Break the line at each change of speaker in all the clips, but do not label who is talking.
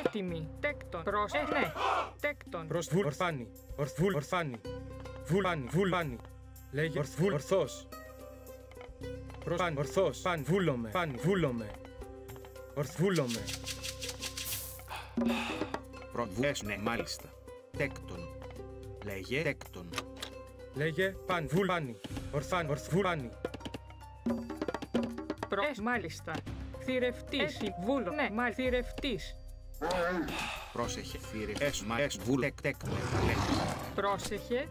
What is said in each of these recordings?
Έτοιμη. Τέκτον. Προς. Ναι. Τέκτον.
Προς βουλ. Ορθάνη. Ορθβουλ. Ορθάνη. Βουλάνη. Βουλάνη. Λέγε ορθβουλ. Ορθός. Προς πάνη. Ορθός. Πάνη. Βούλομαι. Πάνη. Βούλομαι. Ορθβούλομαι.
Προβουλές, ναι, μάλιστα. Τέκτον. Λέγε τέκτον.
Λέγε πάνη. Βουλάνη. Ορθάνη. Ορθβουλάνη.
Προς. Μάλιστα. Θηρευτής. Βούλο. Ναι, μάλιστα. Θηρευτής.
Πρόσεχε. Θηρευτές. Μα εσ. Βουλ. Τεκ.
Πρόσεχε.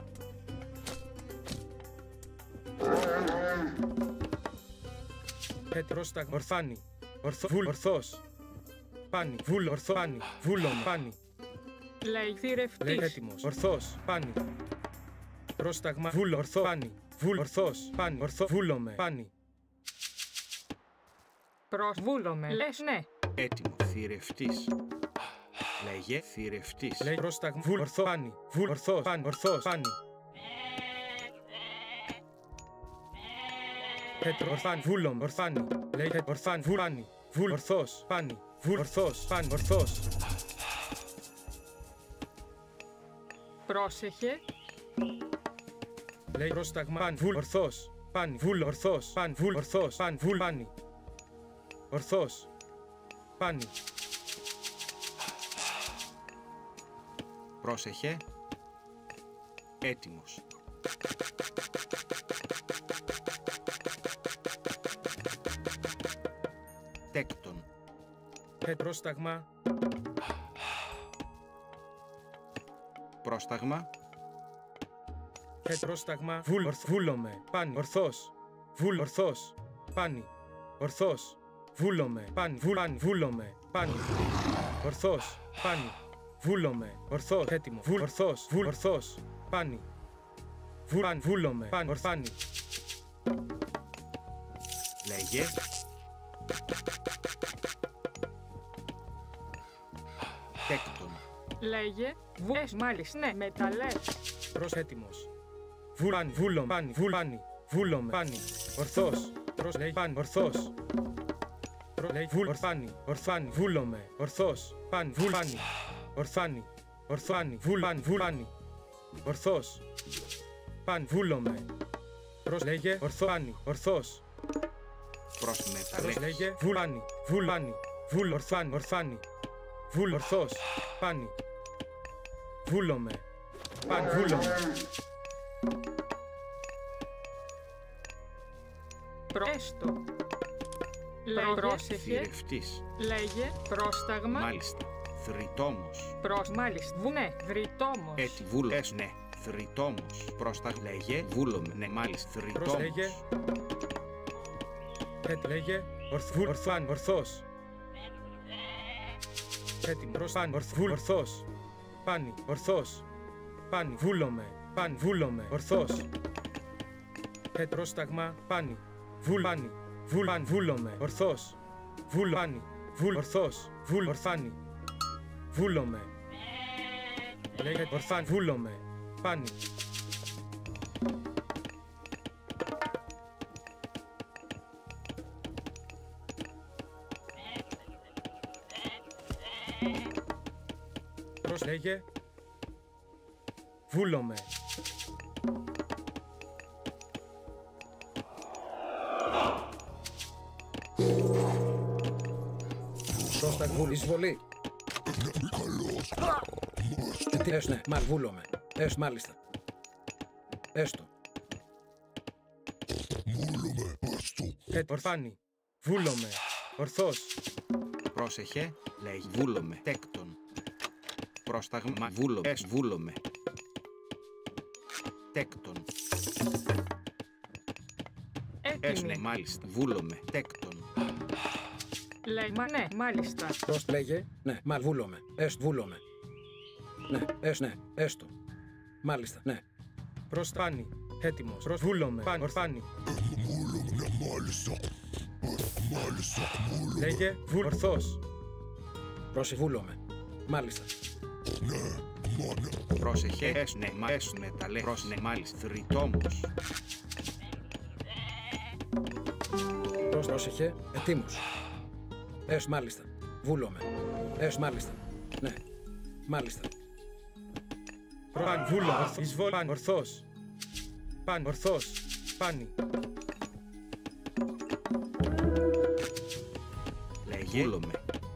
Πρόσταγμα. Ορθάνη. Ορθοβουλ. Ορθός. Πάνη. Βουλ. Ορθό. Πάνη. Βούλομαι. Πάνη.
Λέει θηρευτής.
Λέει έτοιμος. Ορθός. Πάνη. Πρόσταγμα. Βουλ. Ορθό. Πάνη. Βουλ. Ορθός. Πάνη. Ορθό. Βούλομαι. Πάνη.
Προς. Βούλομαι. Λες ναι.
Έτοιμο. Θηρευτής. Λέγε θηρευτής.
Λέει πρόσταγμα. Βουλ. Ορθό. Πάνη. Βουλ. Ορθός. Πάνη. Ορθός. Πάνη. Ορθάνη. Βούλομαι. Ορθάνη. Λέει ορθάνη. Βουλάνη. Βουλ. Ορθός. Πάνη. Βουλ. Ορθός. Πάνη. Ορθός.
Πρόσεχε.
Λέει πρόσταγμα. Πάνη. Βουλ. Ορθός. Πάνη. Βουλ. Ορθός. Πάνη. Βουλ. Ορθός. Πάνη. Βουλ. Πάνη. Ορθός. Πάνη.
Πρόσεχε. Έτοιμος. Τέκτον.
Πρόσταγμα.
Πρόσταγμα.
Πρόσταγμα. Βουλ. Βούλομαι. Πάνη. Ορθός. Βουλ. Ορθός. Πάνη. Ορθός. Βούλομαι. Πάνη. Βουλάνη. Βούλομαι. Πάνη. Ορθός. Πάνη. Βούλομαι. Ορθός. Έτοιμο. Βουλ. Ορθός. Βουλ. Ορθός. Πάνη. Βουλάνη. Βούλομαι. Πάνη. Ορθάνη.
Λέγε. Τέκτον.
Λέγε. Βουλές. Μάλιστα. Ναι. Μεταλλές.
Προς έτοιμος. Βουλάνη. Βούλομαι. Πάνη. Βουλάνη. Βούλομαι. Πάνη. Ορθός. Προς λέει πάνη. Ορθός. Λέει βουλ. Ορθάνη. Ορθάνη. Βούλομαι. Ορθός. Πάνη. Βουλάνη. Ορθάνη. Ορθάνη. Βουλάνη. Βουλάνη. Ορθός. Πάνη. Βούλομαι. Προς λέγε ορθάνη. Ορθός.
Προς μεταλλές.
Λέγε βουλάνη. Βουλάνη. Βουλ. Ορθάνη. Ορθάνη. Βουλ. Ορθός. Πάνη. Βούλομαι. Πάνη. Βούλομαι.
Έστω. Λέγε. Πρόσεχε.
Θηρευτής.
Λέγε. Πρόσταγμα.
Μάλιστα. Θρητόμος.
Προς. Μάλιστα. Ναι. Θρητόμος.
Έτσι βούλες, ναι. Θρητόμος. Πρόσταγμα. Λέγε. Βούλομαι. Ναι, μάλιστα.
Προς λέγε.
Θρητόμος.
Λέγε. Ορθβουλ. Ορθάνη. Ορθός. Έτοιμο. Προς πάνη. Ορθβουλ. Ορθός. Πάνη. Ορθός. Πάνη. Βούλομαι. Πάνη. Βούλομαι. Ορθός. Πρόσταγμα. Πάνη. Βουλ. Πάνη. Βουλ. Πάνη. Βούλομαι. Ορθός. Βουλ. Πάνη. Βουλ. Ορθός. Βουλ. Ορθάνη. Βούλομαι. Λέγε ορθάνη. Βούλομαι. Πάνη. Προς λέγε. Βούλομαι.
Πρόσταγμα. Βουλ. Εισβολή. Έστω, ναι, βούλομαι. Έστω, μάλιστα. Έστω.
Βούλομαι, έστω.
Ορθάνη. Βούλομαι. Ορθός.
Πρόσεχε. Λέγε. Βούλομαι. Τέκτον. Πρόσταγμα. Βούλομαι. Εσ. Βούλομαι. Τέκτον. Εσ. Ναι, μάλιστα. Βούλομαι. Τέκτον.
Λέει, μα ναι, μάλιστα.
Πώς λέγε, ναι, βούλομαι. Έστω, βούλομαι. Ναι, έστω, ναι, έστω. Μάλιστα, ναι.
Προς πάνη. Έτοιμος. Προς βούλομαι. Πάνη. Ορθάνη.
Βούλομαι, ναι, μάλιστα. Μάλιστα, βούλομαι.
Λέγε βουλ. Ορθός.
Προς βούλομαι. Μάλιστα.
Ναι, μάνα.
Πρόσεχε. Εσ, ναι, μα εσ, ναι, τα λέει. Προς, ναι, μάλιστα. Θρητόμος.
Πρόσεχε, ετοίμος. Έστω, μάλιστα. Βούλομαι. Έστω, μάλιστα. Ναι. Μάλιστα.
Παν, βούλο, εισβόλ, παν, ορθός. Παν, ορθός. Πάνι.
Λέγε. Βούλομαι.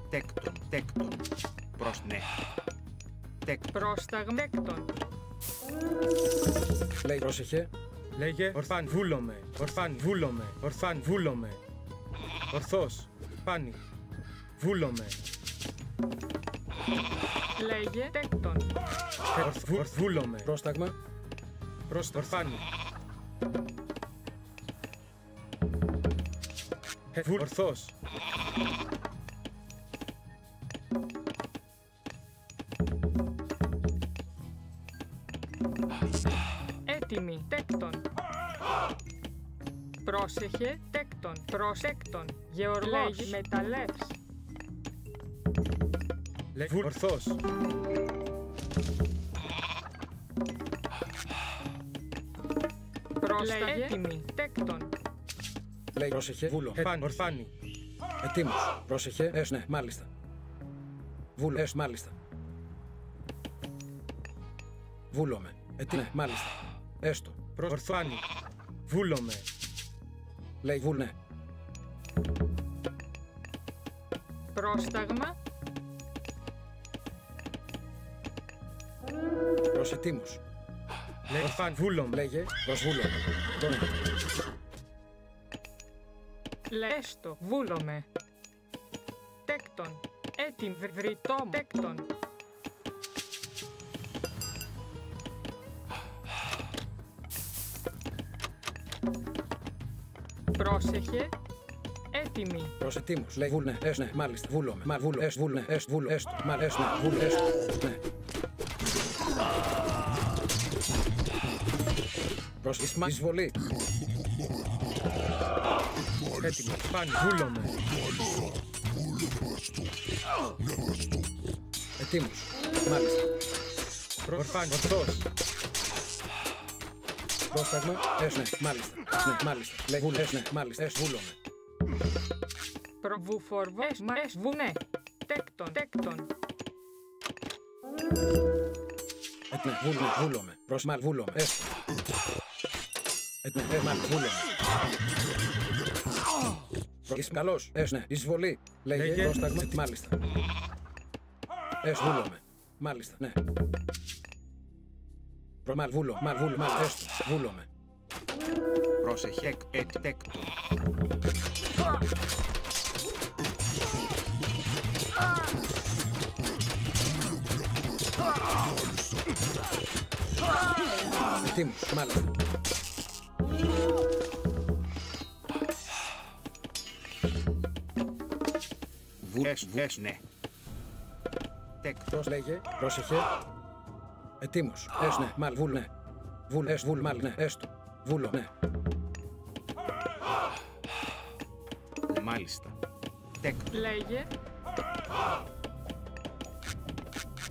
Τέκτον. Τέκτον. Προς ναι. Τέκτον.
Πρόσταγμα. Τέκτον.
Λέει πρόσεχε.
Λέγε, ορθάν, βούλομαι. Ορθάν, βούλομαι. Ορθάν, βούλομαι. Ορθός. Πάνι. Βούλομαι.
Λέγε. Τέκτον.
Βούλομαι.
Πρόσταγμα.
Ορθάνι. Ορθός.
Έτοιμη. Τέκτον. Πρόσεχε. Τέκτον. Προσέκτον. Γεωργός. Μεταλλεύς.
Ορθός.
Πρόσεχε. Έτοιμη. Τέκτον.
Λέει πρόσεχε. Βούλομαι.
Παν, ορθάνι.
Ετοίμος. Πρόσεχε. Ναι. Μάλιστα. Βούλω. Μάλιστα. Βούλομαι. Ναι. Μάλιστα. Έστω.
Ορθάνι. Βούλομαι.
Λέει βούλ, ναι.
Πρόσταγμα.
Προσετοίμος.
Ορθάν, βούλομαι.
Λέγε. Προσβούλομαι. Τώρα.
Λέστο. Βούλομαι. Τέκτον. Έτοιμ. Βρυτόμ. Τέκτον. Πρόσεχε. Έτοιμη.
Προσετοίμος. Λέει βούλ, ναι. Ναι. Μάλιστα. Βούλομαι. Μα βούλω. Βούλ, ναι. Βούλ, έστω. Μα ναι. Βούλ, έστω. Ναι. Προς εισβολή.
Έτοιμο. Πάνι. Βούλομαι.
Ετοίμος. Μάλιστα.
Ορθάν, ορθός.
Πρόσταγμα. Ναι. Μάλιστα. Ναι. Μάλιστα. Λέει βούλ, ναι. Μάλιστα. Βούλομαι.
Προβουφορβές. Μα βουνέ. Τέκτον. Τέκτον.
Ναι. Βούλ, ναι. Βούλομαι. Προσμάλ. Βούλομαι. Έστω. Ναι. Μάλ. Βούλομαι. Καλώς. Ναι. Εισβολή. Λέγε. Πρόσταγμα. Μάλιστα. Βούλομαι. Μάλιστα. Ναι. Μαλ. Βούλω. Μαλ. Βούλω. Μαλ. Έστω. Βούλομαι.
Πρόσεχε. Τέκτον.
Ετοίμος. Μάλιστα.
Βουλές, ναι.
Τέκτος. Λέγε. Πρόσεχε. Ετοίμος. Ναι. Μαλ. Βούλ, ναι. Βούλ, βούλ, μαλ, ναι. Έστω. Βούλο, ναι.
Μάλιστα. Τέκτον.
Λέγε.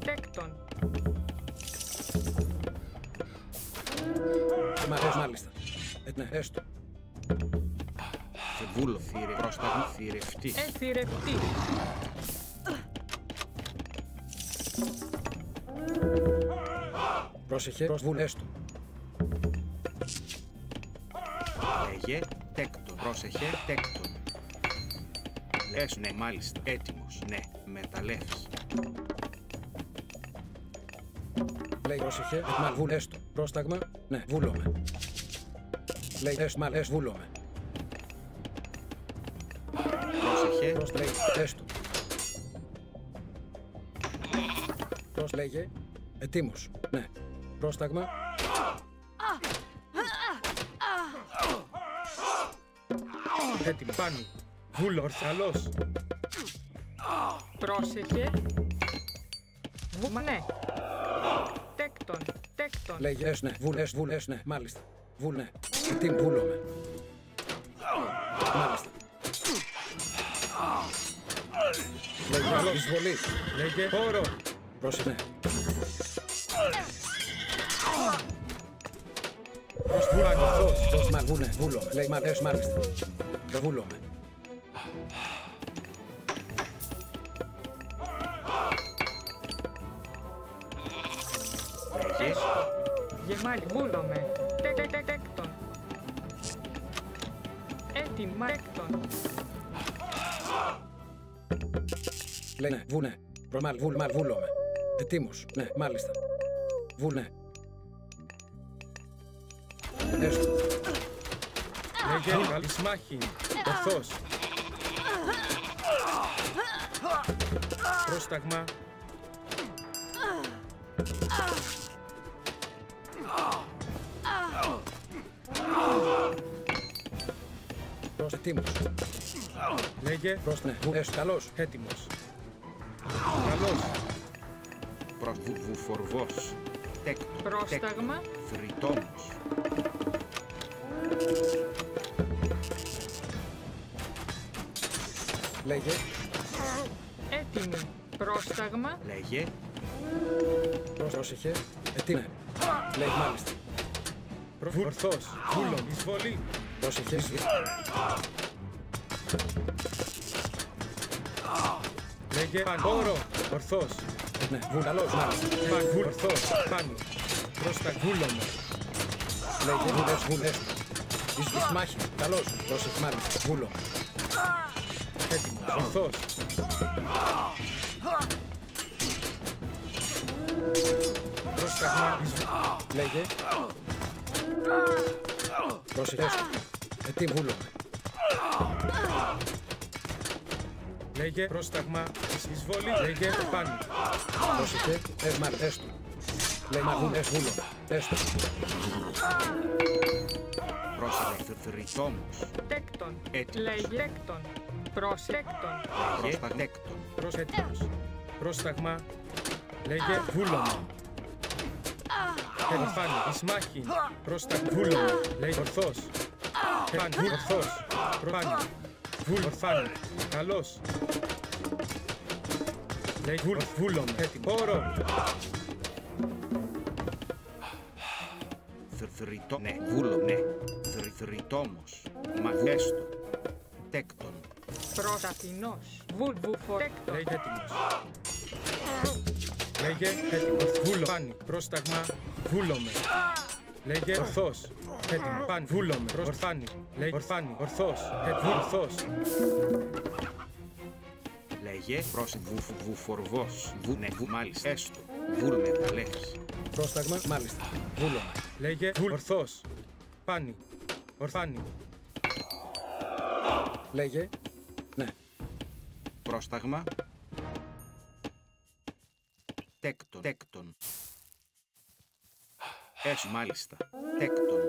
Τέκτον.
Μάλιστα. Ναι. Έστω.
Βούλο. Θύρε. Πρόσταγμα. Θηρευτής.
Θηρευτή.
Πρόσεχε. Βούλ, έστω.
Λέγε. Τέκτον. Πρόσεχε. Τέκτον. Λες, ναι, μάλιστα. Έτοιμος. Ναι. Μεταλλεύς.
Λέει πρόσεχε. Μαλ. Βούλ, έστω. Πρόσταγμα. Ναι. Βούλομαι. Λέει μαλ. Βούλομαι.
Πρόσεχε.
Λέει έστω. Λέγε. Ετοίμος. Ναι. Πρόσταγμα.
Έτοιμο. Πάνι. Βούλο. Ορθαλός.
Πρόσεχε. Ναι. Τέκτον. Τέκτον.
Λέγε. Ναι. Βούλ, ναι. Μάλιστα. Βούλ, ναι. Ετοίμ. Βούλομαι. Μάλιστα. Λέγε. Εισβολή.
Λέγε. Χώρο.
Πρόσεχε.
Προς βούλαν ορθός.
Μαλ. Βούλ, ναι. Βούλομαι. Λέει μαλ. Μάλιστα. Το βούλομαι.
Λέγε μάλι. Βούλομαι. Τέκτον. Έτοιμα. Τέκτον.
Λέει ναι, βουνε. Προμάλ, βούλομαι. Ετοίμος. Ναι, μάλιστα. Βουνε. Έστω.
Λέγε καλισμάχιν. Ορθός. Πρόσταγμα.
Προς ετοίμος.
Λέγε
Προς ναι, έστω. Καλώς.
έτοιμος. Καλός.
Προς βουφορβός. Τέκτον.
Πρόσταγμα.
Θρητόμος.
Λέγε.
Έτοιμη. Πρόσταγμα.
Λέγε.
Πρόσεχε. Ετοίμε. Λέει μάλιστα.
Ορθός. Βούλομ. Εισβολή.
Πρόσεχε.
Λέγε πανόρο. Ορθός.
Ναι, καλώς, μάλιστα.
Παν. Ορθός. Πάνω. Πρόσταγμα. Βούλομο.
Λέγε βουλές. Εις μάχη. Καλώς. Πρόσεχε μάλιστα. Βούλο.
Έτοιμος. Ορθός. Πρόσταγμα.
Λέγε. Πρόσεχε. Ετοίμ βούλο.
Λέγε πρόσταγμα. Εισβολή. Λέγε πάνω.
Πρόσεχε. Μάλιστα. Έστω. Λέει βούλο. Έστω.
Πρόσεχε. Θρητόμος.
Τέκτον.
Έτοιμος.
Λέγε τέκτον. Πρόστεκτον.
Πρόστα τέκτον.
Έτοιμος. Πρόσταγμα. Λέγε βούλωμα. Πάνω. Ισμάχιν. Πρόσταγμα. Βούλωμα. Λέγε ορθός. Πάνω. Ορθός. Πάνω. Βούλ. Ορθάνω. Καλός. Λέγε βούλωμα. Έτοιμο. Όρο.
Θρητό. Ναι. Βούλο. Ναι. Θρητόμος. Μαγέστο. Τέκτον.
Προσταθινός. Βουλβουφορέκτον.
Λέγε έτοιμος. Λέγε έτοιμος. Βούλο. Πάνι. Πρόσταγμα. Βούλομαι. Λέγε ορθός. Έτοιμο. Πάνι. Βούλομαι. Ορθάνι. Λέγε ορθάνι. Ορθός. Ορθός.
Λέγε προς βουφορβός. Ναι. Μάλιστα. Έστω. Βούλ με τα λέξη.
Πρόσταγμα. Μάλιστα. Βούλωμα.
Λέγε βούλ. Ορθός. Πάνι. Ορθάνι.
Λέγε. Ναι.
Πρόσταγμα. Τέκτον. Μάλιστα. Τέκτον.